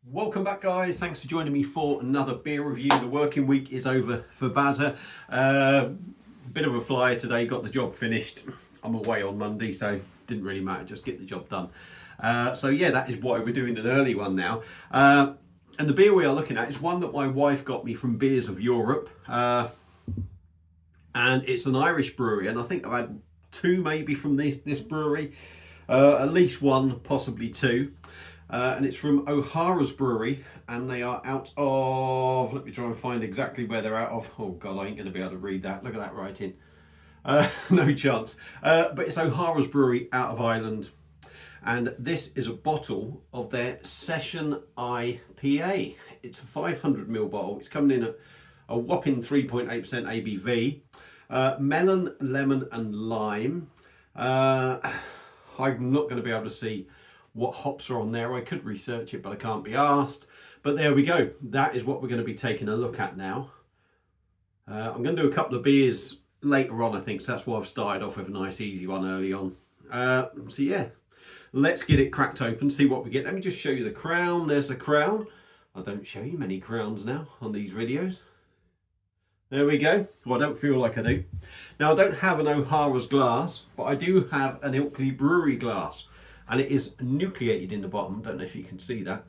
Welcome back, guys. Thanks for joining me for another beer review. The working week is over for Bazza. Bit of a flyer today, got the job finished. I'm away on Monday, so didn't really matter, just get the job done. So yeah, that is why we're doing an early one now. And the beer we are looking at is one that my wife got me from Beers of Europe. And it's an Irish brewery, and I think I've had two maybe from this brewery. At least one, possibly two. And it's from O'Hara's Brewery, and they are out of, let me try and find exactly where they're out of. Oh God, I ain't going to be able to read that. Look at that writing. No chance. But it's O'Hara's Brewery out of Ireland, and this is a bottle of their Session IPA. It's a 500ml bottle. It's coming in at a whopping 3.8% ABV. Melon, lemon and lime. I'm not going to be able to see what hops are on there. I could research it, but I can't be asked. But there we go. That is what we're going to be taking a look at now. I'm going to do a couple of beers later on, I think. So that's why I've started off with a nice easy one early on. So yeah, let's get it cracked open, see what we get. Let me just show you the crown. There's the crown. I don't show you many crowns now on these videos. There we go. Well, I don't feel like I do. Now, I don't have an O'Hara's glass, but I do have an Ilkley Brewery glass. And it is nucleated in the bottom. Don't know if you can see that.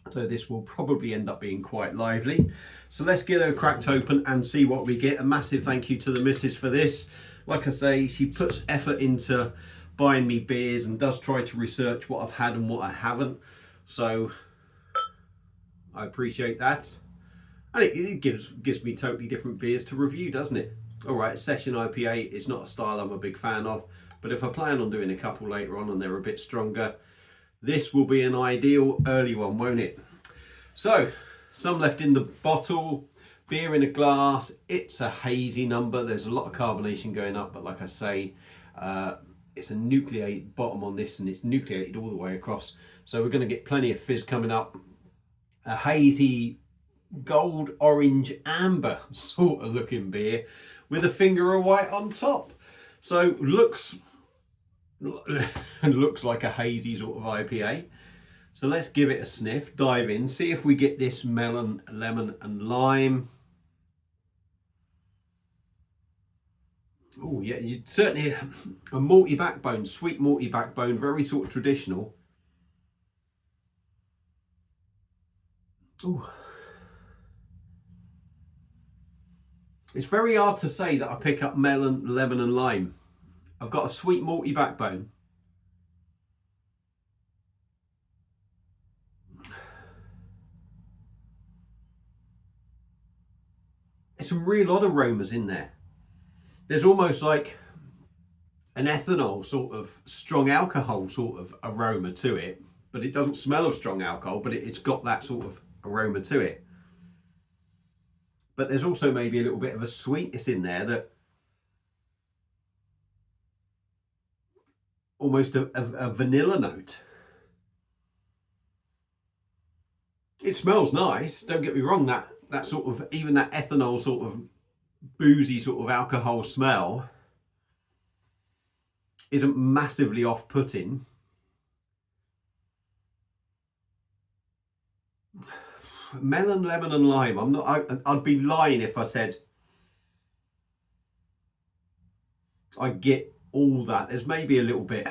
So this will probably end up being quite lively. So let's get her cracked open and see what we get. A massive thank you to the missus for this. Like I say, she puts effort into buying me beers and does try to research what I've had and what I haven't. So I appreciate that. And it gives me totally different beers to review, doesn't it? All right, Session IPA is not a style I'm a big fan of. But if I plan on doing a couple later on and they're a bit stronger, this will be an ideal early one, won't it? So, some left in the bottle, beer in a glass. It's a hazy number. There's a lot of carbonation going up, but like I say, it's a nucleated bottom on this, and it's nucleated all the way across. So we're going to get plenty of fizz coming up. A hazy gold, orange, amber sort of looking beer with a finger of white on top. So looks like a hazy sort of IPA. So let's give it a sniff, dive in, see if we get this melon, lemon and lime. Oh yeah, you certainly a malty backbone, sweet malty backbone, very sort of traditional. Ooh. It's very hard to say that I pick up melon, lemon and lime. I've got a sweet malty backbone. There's some real odd aromas in there. There's almost like an ethanol sort of strong alcohol sort of aroma to it, but it doesn't smell of strong alcohol, but it's got that sort of aroma to it. But there's also maybe a little bit of a sweetness in there, that almost a vanilla note. It smells nice, don't get me wrong, that sort of, even that ethanol sort of boozy sort of alcohol smell isn't massively off-putting. Melon, lemon and lime. I'd be lying if I said I get all that. There's maybe a little bit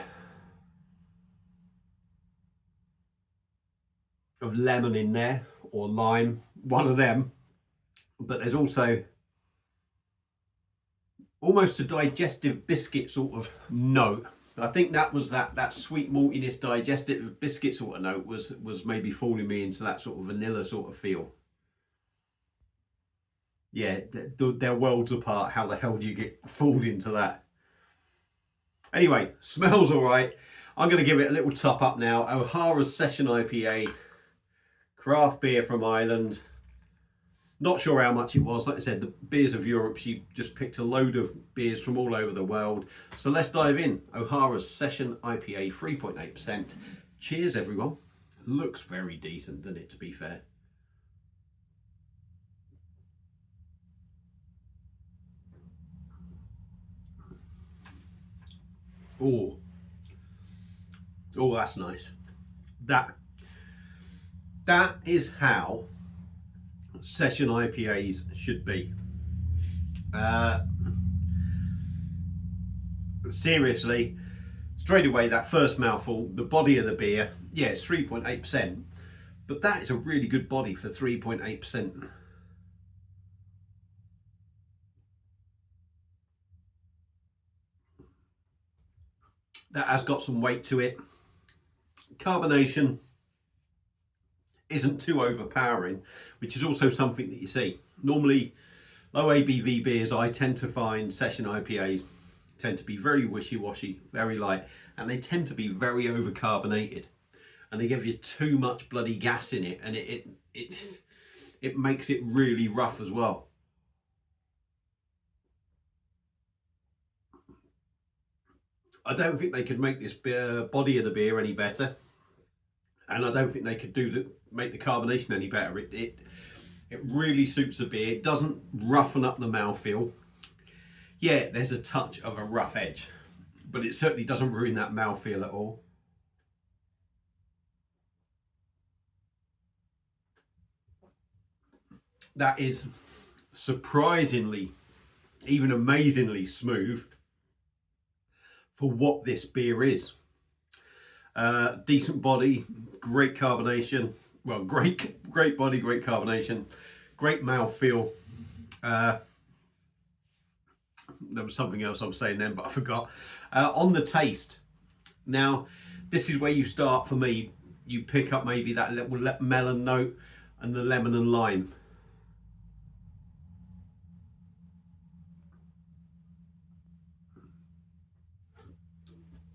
of lemon in there, or lime, one of them, but there's also almost a digestive biscuit sort of note. I think that was that sweet maltiness, digestive biscuit sort of note was maybe fooling me into that sort of vanilla sort of feel. Yeah, they're worlds apart. How the hell do you get fooled into that? Anyway, smells all right. I'm going to give it a little top up now. O'Hara's Session IPA, craft beer from Ireland. Not sure how much it was. Like I said, the Beers of Europe, she just picked a load of beers from all over the world. So let's dive in. O'Hara's Session IPA, 3.8%. Cheers, everyone. Looks very decent, doesn't it, to be fair? Oh, that's nice. That That is how session IPAs should be. Seriously, straight away, that first mouthful, the body of the beer, yeah, it's 3.8%, but that is a really good body for 3.8%. That has got some weight to it. Carbonation isn't too overpowering, which is also something that you see. Normally, low ABV beers, I tend to find session IPAs tend to be very wishy-washy, very light, and they tend to be very overcarbonated, and they give you too much bloody gas in it, and it makes it really rough as well. I don't think they could make this beer, body of the beer any better, and I don't think they could make the carbonation any better. It really suits the beer. It doesn't roughen up the mouthfeel. Yeah, there's a touch of a rough edge, but it certainly doesn't ruin that mouthfeel at all. That is surprisingly, even amazingly smooth for what this beer is. Decent body, great carbonation. Well, great body, great carbonation, great mouthfeel. There was something else I was saying then, but I forgot. On the taste, now this is where you start for me. You pick up maybe that little melon note and the lemon and lime.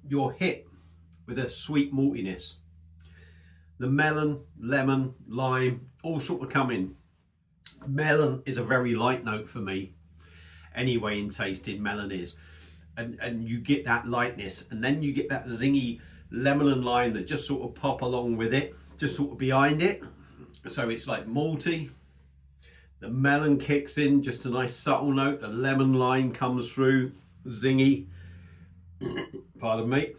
You're hit with a sweet maltiness. The melon, lemon, lime, all sort of come in. Melon is a very light note for me. Anyway, in tasting, melon is. And you get that lightness, and then you get that zingy lemon and lime that just sort of pop along with it, just sort of behind it. So it's like malty. The melon kicks in, just a nice subtle note. The lemon lime comes through, zingy. Pardon me.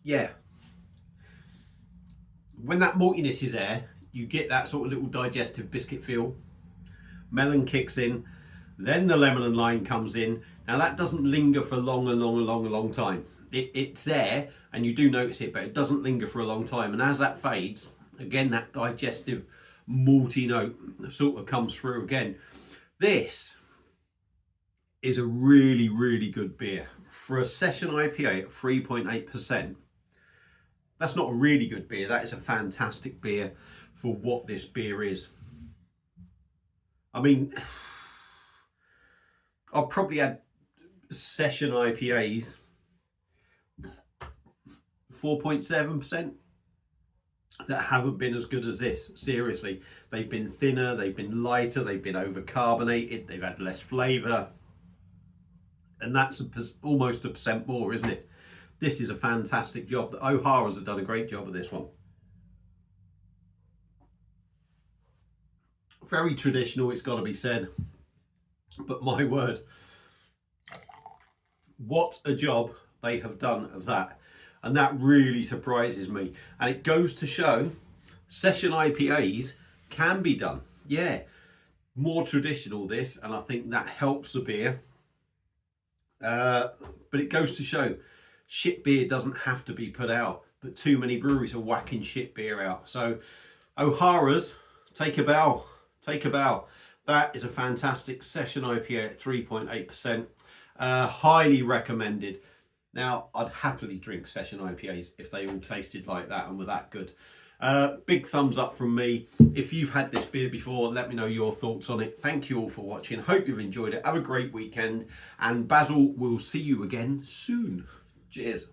Yeah. When that maltiness is there, you get that sort of little digestive biscuit feel. Melon kicks in, then the lemon and lime comes in. Now that doesn't linger for a long time. It's there and you do notice it, but it doesn't linger for a long time. And as that fades, again, that digestive malty note sort of comes through again. This is a really, really good beer. For a session IPA at 3.8%, that's not a really good beer. That is a fantastic beer for what this beer is. I mean, I've probably had session IPAs 4.7% that haven't been as good as this. Seriously, they've been thinner, they've been lighter, they've been overcarbonated, they've had less flavour, and that's almost a percent more, isn't it? This is a fantastic job. The O'Hara's have done a great job of this one. Very traditional, it's got to be said, but my word, what a job they have done of that. And that really surprises me. And it goes to show session IPAs can be done. Yeah, more traditional this, and I think that helps the beer. But it goes to show shit beer doesn't have to be put out, but too many breweries are whacking shit beer out. So O'Hara's, take a bow, take a bow. That is a fantastic session IPA at 3.8%. Highly recommended. Now, I'd happily drink session IPAs if they all tasted like that and were that good. Big thumbs up from me. If you've had this beer before, let me know your thoughts on it. Thank you all for watching. Hope you've enjoyed it. Have a great weekend. And Basil will see you again soon. Cheers.